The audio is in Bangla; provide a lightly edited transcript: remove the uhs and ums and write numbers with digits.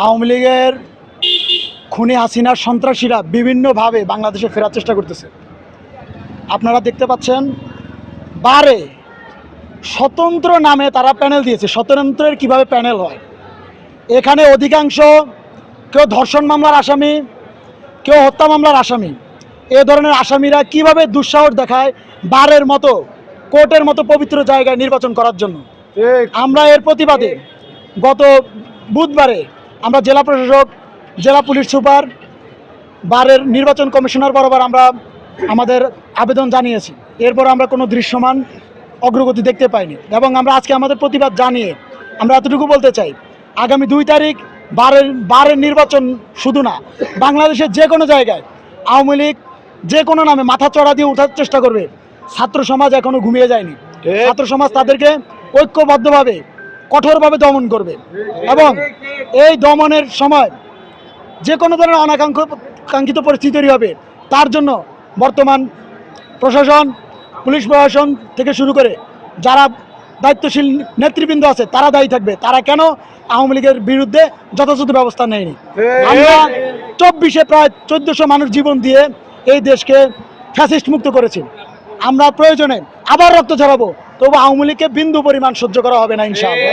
আওয়ামী লীগের খুনি হাসিনার সন্ত্রাসীরা বিভিন্নভাবে বাংলাদেশে ফেরার চেষ্টা করতেছে। আপনারা দেখতে পাচ্ছেন, বারে স্বতন্ত্র নামে তারা প্যানেল দিয়েছে। স্বতন্ত্রের কিভাবে প্যানেল হয়, এখানে অধিকাংশ কেউ ধর্ষণ মামলার আসামি, কেউ হত্যা মামলার আসামি। এ ধরনের আসামিরা কিভাবে দুঃসাহস দেখায় বারের মতো, কোর্টের মতো পবিত্র জায়গায় নির্বাচন করার জন্য। আমরা এর প্রতিবাদে গত বুধবারে আমরা জেলা প্রশাসক, জেলা পুলিশ সুপার, বারের নির্বাচন কমিশনার বরাবর আমরা আমাদের আবেদন জানিয়েছি। এরপর আমরা কোনো দৃশ্যমান অগ্রগতি দেখতে পাইনি এবং আমরা আজকে আমাদের প্রতিবাদ জানিয়ে আমরা এতটুকু বলতে চাই, আগামী 2 তারিখ বারের নির্বাচন শুধু না, বাংলাদেশের যে কোনো জায়গায় আওয়ামী লীগ যে কোনো নামে মাথা চড়া দিয়ে ওঠার চেষ্টা করবে। ছাত্র সমাজ এখনও ঘুমিয়ে যায়নি। ছাত্র সমাজ তাদেরকে ঐক্যবদ্ধভাবে কঠোরভাবে দমন করবে এবং এই দমনের সময় যে কোনো ধরনের অনাকাঙ্ক্ষিত পরিস্থিতি তৈরি হবে। তার জন্য বর্তমান প্রশাসন, পুলিশ প্রশাসন থেকে শুরু করে যারা দায়িত্বশীল নেতৃবৃন্দ আছে তারা দায়ী থাকবে। তারা কেন আওয়ামী লীগের বিরুদ্ধে যথাযথ ব্যবস্থা নেয়নি? আমরা 24-এ প্রায় 1400 মানুষ জীবন দিয়ে এই দেশকে ফ্যাসিস্ট মুক্ত করেছি। আমরা প্রয়োজনে আবার রক্ত ঝরাবো, তবু আওয়ামী লীগকে বিন্দু পরিমাণ সহ্য করা হবে না ইনশাআল্লাহ।